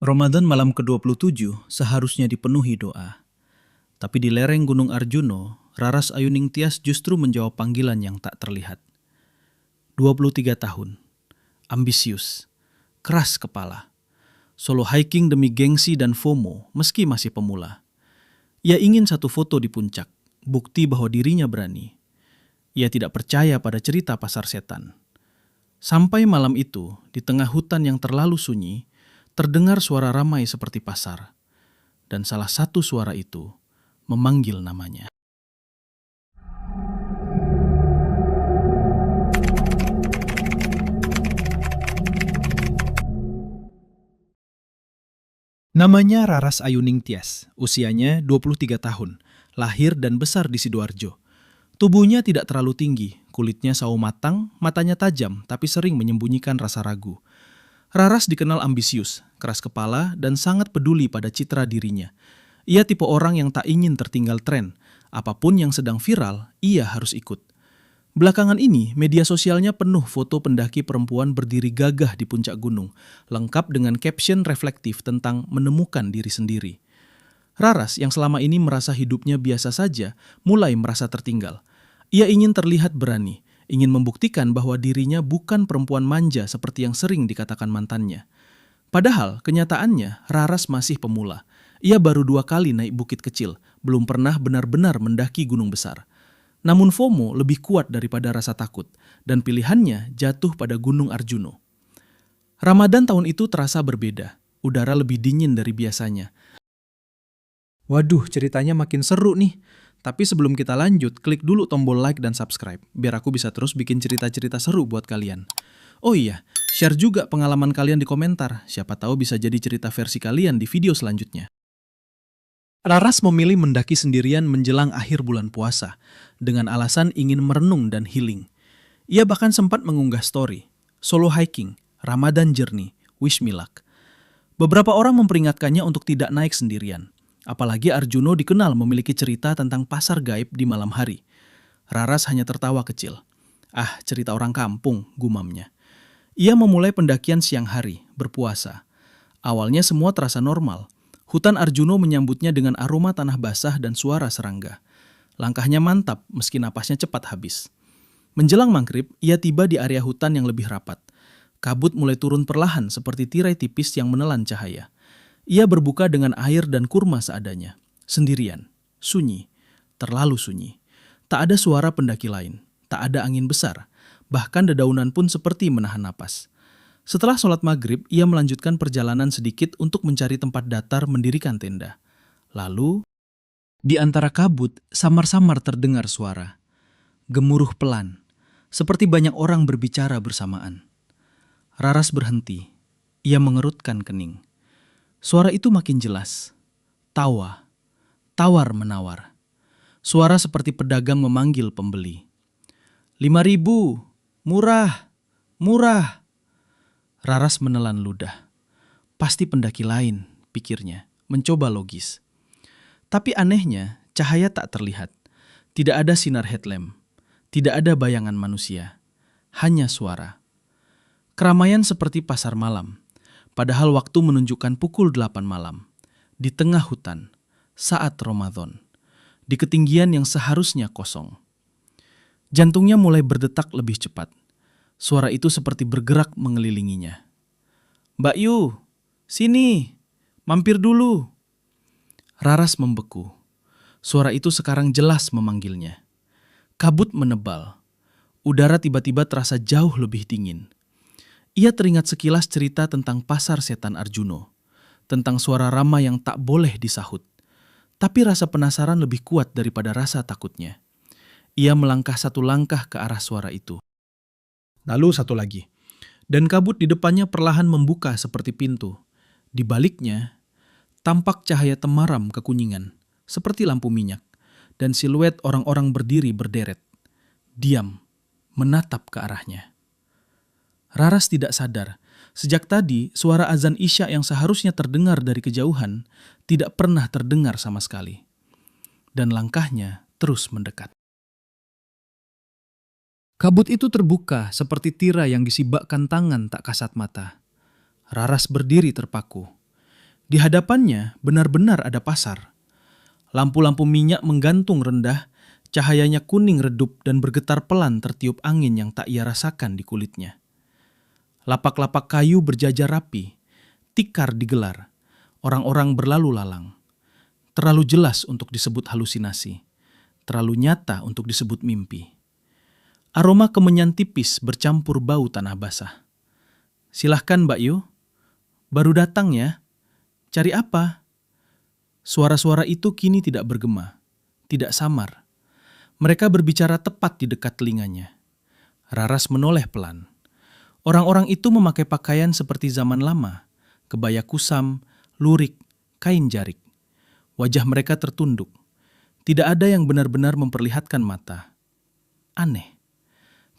Ramadan malam ke-27 seharusnya dipenuhi doa. Tapi di lereng Gunung Arjuno, Raras Ayuning Tias justru menjawab panggilan yang tak terlihat. 23 tahun, ambisius, keras kepala, solo hiking demi gengsi dan FOMO meski masih pemula. Ia ingin satu foto di puncak, bukti bahwa dirinya berani. Ia tidak percaya pada cerita pasar setan. Sampai malam itu, di tengah hutan yang terlalu sunyi, terdengar suara ramai seperti pasar. Dan salah satu suara itu memanggil namanya. Namanya Raras Ayuning Tias, usianya 23 tahun, lahir dan besar di Sidoarjo. Tubuhnya tidak terlalu tinggi, kulitnya sawo matang, matanya tajam tapi sering menyembunyikan rasa ragu. Raras dikenal ambisius, keras kepala, dan sangat peduli pada citra dirinya. Ia tipe orang yang tak ingin tertinggal tren. Apapun yang sedang viral, ia harus ikut. Belakangan ini, media sosialnya penuh foto pendaki perempuan berdiri gagah di puncak gunung, lengkap dengan caption reflektif tentang menemukan diri sendiri. Raras yang selama ini merasa hidupnya biasa saja, mulai merasa tertinggal. Ia ingin terlihat berani, ingin membuktikan bahwa dirinya bukan perempuan manja seperti yang sering dikatakan mantannya. Padahal kenyataannya Raras masih pemula. Ia baru 2 kali naik bukit kecil, belum pernah benar-benar mendaki gunung besar. Namun FOMO lebih kuat daripada rasa takut, dan pilihannya jatuh pada Gunung Arjuno. Ramadan tahun itu terasa berbeda, udara lebih dingin dari biasanya. Waduh, ceritanya makin seru nih. Tapi sebelum kita lanjut, klik dulu tombol like dan subscribe, biar aku bisa terus bikin cerita-cerita seru buat kalian. Oh iya, share juga pengalaman kalian di komentar, siapa tahu bisa jadi cerita versi kalian di video selanjutnya. Raras memilih mendaki sendirian menjelang akhir bulan puasa, dengan alasan ingin merenung dan healing. Ia bahkan sempat mengunggah story, solo hiking, Ramadan journey, wish me luck. Beberapa orang memperingatkannya untuk tidak naik sendirian. Apalagi Arjuno dikenal memiliki cerita tentang pasar gaib di malam hari. Raras hanya tertawa kecil. Ah, cerita orang kampung, gumamnya. Ia memulai pendakian siang hari, berpuasa. Awalnya semua terasa normal. Hutan Arjuno menyambutnya dengan aroma tanah basah dan suara serangga. Langkahnya mantap meski napasnya cepat habis. Menjelang maghrib, ia tiba di area hutan yang lebih rapat. Kabut mulai turun perlahan seperti tirai tipis yang menelan cahaya. Ia berbuka dengan air dan kurma seadanya. Sendirian, sunyi, terlalu sunyi. Tak ada suara pendaki lain, tak ada angin besar. Bahkan dedaunan pun seperti menahan napas. Setelah sholat maghrib, ia melanjutkan perjalanan sedikit untuk mencari tempat datar mendirikan tenda. Lalu, di antara kabut, samar-samar terdengar suara. Gemuruh pelan, seperti banyak orang berbicara bersamaan. Raras berhenti. Ia mengerutkan kening. Suara itu makin jelas. Tawa, tawar-menawar. Suara seperti pedagang memanggil pembeli. 5.000, murah, murah. Raras menelan ludah. Pasti pendaki lain, pikirnya, mencoba logis. Tapi anehnya, cahaya tak terlihat. Tidak ada sinar headlamp. Tidak ada bayangan manusia. Hanya suara. Keramaian seperti pasar malam. Padahal waktu menunjukkan pukul 8 malam. Di tengah hutan, saat Ramadan. Di ketinggian yang seharusnya kosong. Jantungnya mulai berdetak lebih cepat. Suara itu seperti bergerak mengelilinginya. Mbak Yu, sini, mampir dulu. Raras membeku. Suara itu sekarang jelas memanggilnya. Kabut menebal. Udara tiba-tiba terasa jauh lebih dingin. Ia teringat sekilas cerita tentang pasar setan Arjuno. Tentang suara rama yang tak boleh disahut. Tapi rasa penasaran lebih kuat daripada rasa takutnya. Ia melangkah satu langkah ke arah suara itu. Lalu satu lagi. Dan kabut di depannya perlahan membuka seperti pintu. Di baliknya, tampak cahaya temaram kekuningan, seperti lampu minyak, dan siluet orang-orang berdiri berderet. Diam, menatap ke arahnya. Raras tidak sadar, sejak tadi suara azan Isya yang seharusnya terdengar dari kejauhan, tidak pernah terdengar sama sekali. Dan langkahnya terus mendekat. Kabut itu terbuka seperti tirai yang disibakkan tangan tak kasat mata. Raras berdiri terpaku. Di hadapannya benar-benar ada pasar. Lampu-lampu minyak menggantung rendah, cahayanya kuning redup dan bergetar pelan tertiup angin yang tak ia rasakan di kulitnya. Lapak-lapak kayu berjajar rapi, tikar digelar, orang-orang berlalu lalang. Terlalu jelas untuk disebut halusinasi, terlalu nyata untuk disebut mimpi. Aroma kemenyan tipis bercampur bau tanah basah. "Silahkan Mbak Yu, baru datang ya? Cari apa?" Suara-suara itu kini tidak bergema, tidak samar. Mereka berbicara tepat di dekat telinganya. Raras menoleh pelan. Orang-orang itu memakai pakaian seperti zaman lama, kebaya kusam, lurik, kain jarik. Wajah mereka tertunduk. Tidak ada yang benar-benar memperlihatkan mata. Aneh.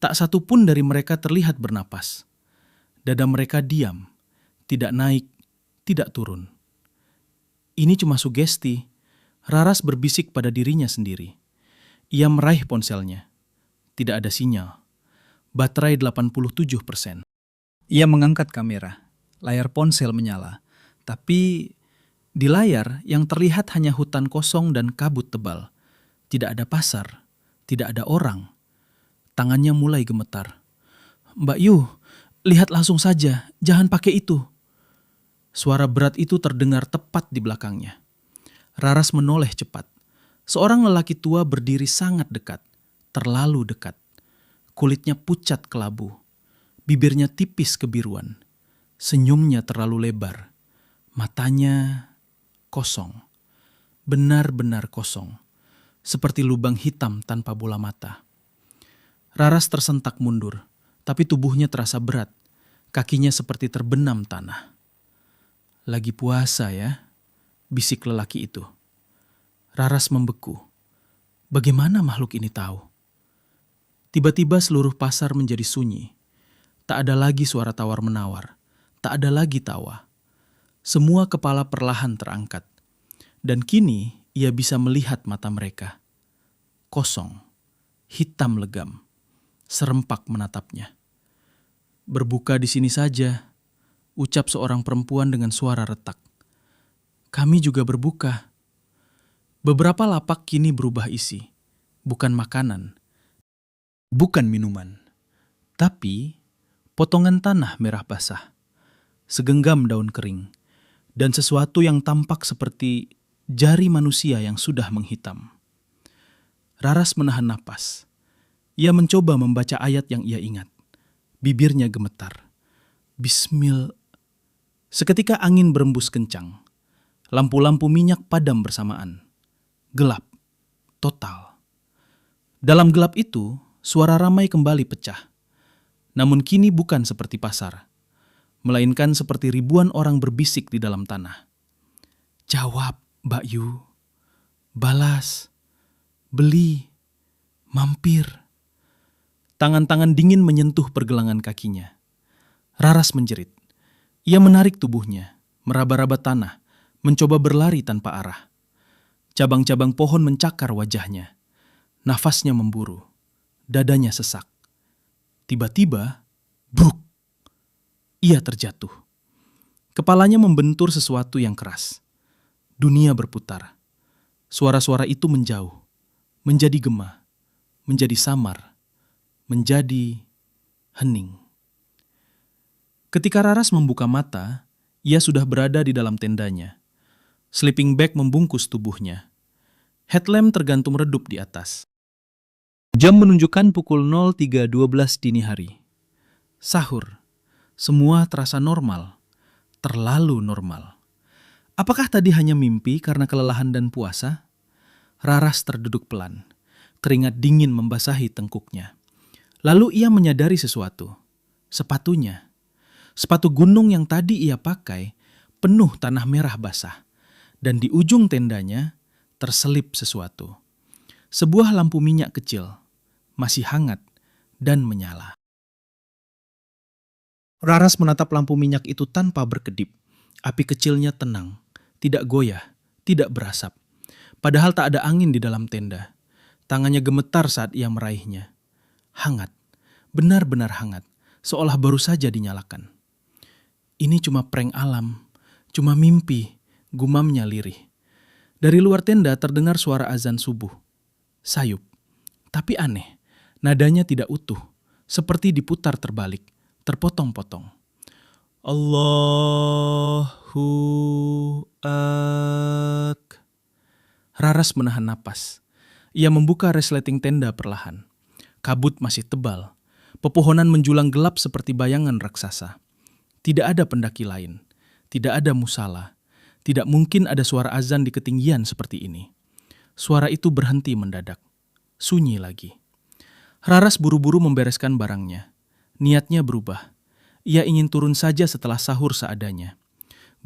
Tak satu pun dari mereka terlihat bernapas. Dada mereka diam, tidak naik, tidak turun. Ini cuma sugesti. Raras berbisik pada dirinya sendiri. Ia meraih ponselnya. Tidak ada sinyal. Baterai 87%. Ia mengangkat kamera. Layar ponsel menyala. Tapi di layar yang terlihat hanya hutan kosong dan kabut tebal. Tidak ada pasar. Tidak ada orang. Tangannya mulai gemetar. "Mbak Yu, lihat langsung saja. Jangan pakai itu." Suara berat itu terdengar tepat di belakangnya. Raras menoleh cepat. Seorang lelaki tua berdiri sangat dekat. Terlalu dekat. Kulitnya pucat kelabu. Bibirnya tipis kebiruan. Senyumnya terlalu lebar. Matanya kosong. Benar-benar kosong. Seperti lubang hitam tanpa bola mata. Raras tersentak mundur, tapi tubuhnya terasa berat. Kakinya seperti terbenam tanah. "Lagi puasa ya?" bisik lelaki itu. Raras membeku. Bagaimana makhluk ini tahu? Tiba-tiba seluruh pasar menjadi sunyi. Tak ada lagi suara tawar-menawar. Tak ada lagi tawa. Semua kepala perlahan terangkat. Dan kini ia bisa melihat mata mereka. Kosong. Hitam legam. Serempak menatapnya. "Berbuka di sini saja," ucap seorang perempuan dengan suara retak. "Kami juga berbuka." Beberapa lapak kini berubah isi. Bukan makanan. Bukan minuman. Tapi potongan tanah merah basah. Segenggam daun kering. Dan sesuatu yang tampak seperti jari manusia yang sudah menghitam. Raras menahan napas. Ia mencoba membaca ayat yang ia ingat. Bibirnya gemetar. Bismillah. Seketika angin berembus kencang. Lampu-lampu minyak padam bersamaan. Gelap. Total. Dalam gelap itu, suara ramai kembali pecah. Namun kini bukan seperti pasar. Melainkan seperti ribuan orang berbisik di dalam tanah. "Jawab, Mbak Yu. Balas. Beli. Mampir." Tangan-tangan dingin menyentuh pergelangan kakinya. Raras menjerit. Ia menarik tubuhnya, meraba-raba tanah, mencoba berlari tanpa arah. Cabang-cabang pohon mencakar wajahnya. Nafasnya memburu. Dadanya sesak. Tiba-tiba, bruk! Ia terjatuh. Kepalanya membentur sesuatu yang keras. Dunia berputar. Suara-suara itu menjauh. Menjadi gema. Menjadi samar. Menjadi hening. Ketika Raras membuka mata, ia sudah berada di dalam tendanya. Sleeping bag membungkus tubuhnya. Headlamp tergantung redup di atas. Jam menunjukkan pukul 03.12 dini hari. Sahur. Semua terasa normal. Terlalu normal. Apakah tadi hanya mimpi karena kelelahan dan puasa? Raras terduduk pelan. Keringat dingin membasahi tengkuknya. Lalu ia menyadari sesuatu. Sepatunya. Sepatu gunung yang tadi ia pakai penuh tanah merah basah. Dan di ujung tendanya terselip sesuatu. Sebuah lampu minyak kecil, masih hangat dan menyala. Raras menatap lampu minyak itu tanpa berkedip. Api kecilnya tenang, tidak goyah, tidak berasap. Padahal tak ada angin di dalam tenda. Tangannya gemetar saat ia meraihnya. Hangat, benar-benar hangat, seolah baru saja dinyalakan. Ini cuma prank alam, cuma mimpi, gumamnya lirih. Dari luar tenda terdengar suara azan subuh. Sayup, tapi aneh, nadanya tidak utuh, seperti diputar terbalik, terpotong-potong. Allahu Ak. Raras menahan napas. Ia membuka resleting tenda perlahan. Kabut masih tebal. Pepohonan menjulang gelap seperti bayangan raksasa. Tidak ada pendaki lain. Tidak ada musala. Tidak mungkin ada suara azan di ketinggian seperti ini. Suara itu berhenti mendadak. Sunyi lagi. Raras buru-buru membereskan barangnya. Niatnya berubah. Ia ingin turun saja setelah sahur seadanya.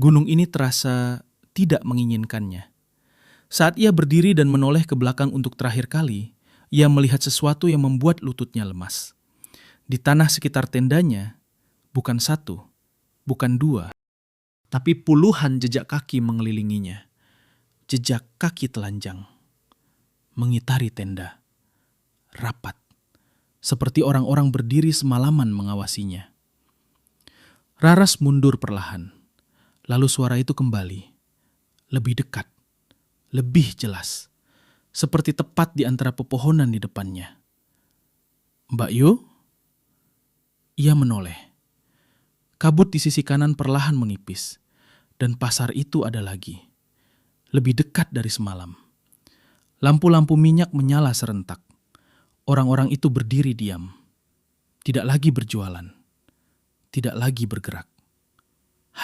Gunung ini terasa tidak menginginkannya. Saat ia berdiri dan menoleh ke belakang untuk terakhir kali, ia melihat sesuatu yang membuat lututnya lemas. Di tanah sekitar tendanya, bukan satu, bukan dua, tapi puluhan jejak kaki mengelilinginya. Jejak kaki telanjang, mengitari tenda, rapat, seperti orang-orang berdiri semalaman mengawasinya. Raras mundur perlahan, lalu suara itu kembali, lebih dekat, lebih jelas, seperti tepat di antara pepohonan di depannya. Mbak Yo? Ia menoleh. Kabut di sisi kanan perlahan menipis, dan pasar itu ada lagi, lebih dekat dari semalam. Lampu-lampu minyak menyala serentak. Orang-orang itu berdiri diam, tidak lagi berjualan, tidak lagi bergerak,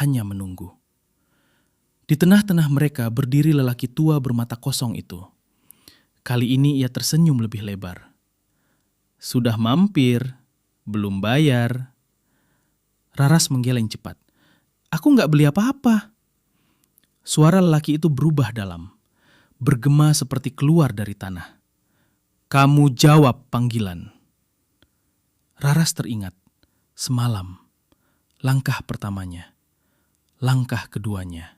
hanya menunggu. Di tengah-tengah mereka berdiri lelaki tua bermata kosong itu. Kali ini ia tersenyum lebih lebar. Sudah mampir, belum bayar. Raras menggeleng cepat. Aku nggak beli apa-apa. Suara lelaki itu berubah dalam, bergema seperti keluar dari tanah. Kamu jawab panggilan. Raras teringat, semalam, langkah pertamanya, langkah keduanya.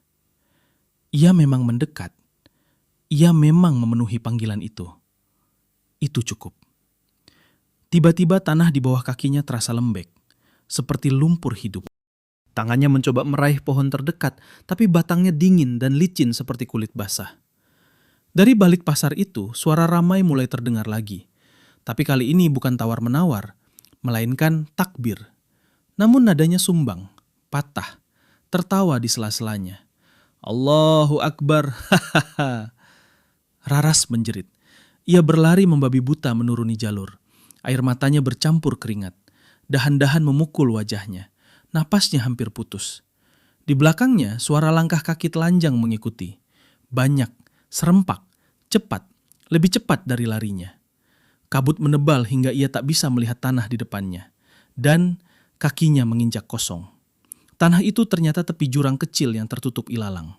Ia memang mendekat. Ia memang memenuhi panggilan itu. Itu cukup. Tiba-tiba tanah di bawah kakinya terasa lembek, seperti lumpur hidup. Tangannya mencoba meraih pohon terdekat, tapi batangnya dingin dan licin seperti kulit basah. Dari balik pasar itu, suara ramai mulai terdengar lagi. Tapi kali ini bukan tawar-menawar, melainkan takbir. Namun nadanya sumbang, patah, tertawa di sela-selanya. Allahu Akbar, hahaha. Raras menjerit. Ia berlari membabi buta menuruni jalur. Air matanya bercampur keringat. Dahan-dahan memukul wajahnya. Napasnya hampir putus. Di belakangnya suara langkah kaki telanjang mengikuti. Banyak, serempak, cepat, lebih cepat dari larinya. Kabut menebal hingga ia tak bisa melihat tanah di depannya. Dan kakinya menginjak kosong. Tanah itu ternyata tepi jurang kecil yang tertutup ilalang.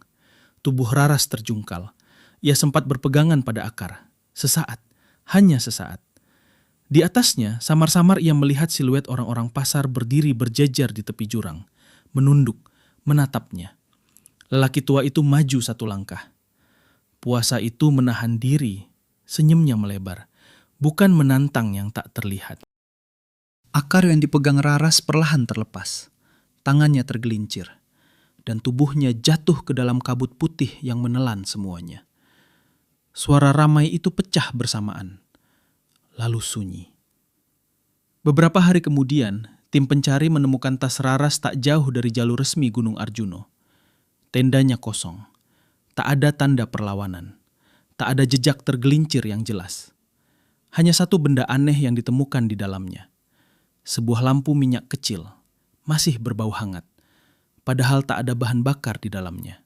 Tubuh Raras terjungkal. Ia sempat berpegangan pada akar. Sesaat, hanya sesaat. Di atasnya, samar-samar ia melihat siluet orang-orang pasar berdiri berjejer di tepi jurang. Menunduk, menatapnya. Lelaki tua itu maju satu langkah. Puasa itu menahan diri, senyumnya melebar. Bukan menantang yang tak terlihat. Akar yang dipegang Raras perlahan terlepas. Tangannya tergelincir, dan tubuhnya jatuh ke dalam kabut putih yang menelan semuanya. Suara ramai itu pecah bersamaan, lalu sunyi. Beberapa hari kemudian, tim pencari menemukan tas Raras tak jauh dari jalur resmi Gunung Arjuno. Tendanya kosong, tak ada tanda perlawanan, tak ada jejak tergelincir yang jelas. Hanya satu benda aneh yang ditemukan di dalamnya. Sebuah lampu minyak kecil, masih berbau hangat, padahal tak ada bahan bakar di dalamnya.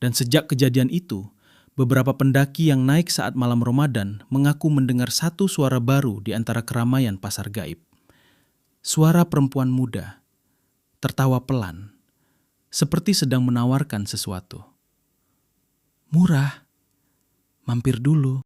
Dan sejak kejadian itu, beberapa pendaki yang naik saat malam Ramadan mengaku mendengar satu suara baru di antara keramaian pasar gaib. Suara perempuan muda, tertawa pelan, seperti sedang menawarkan sesuatu. Murah, mampir dulu.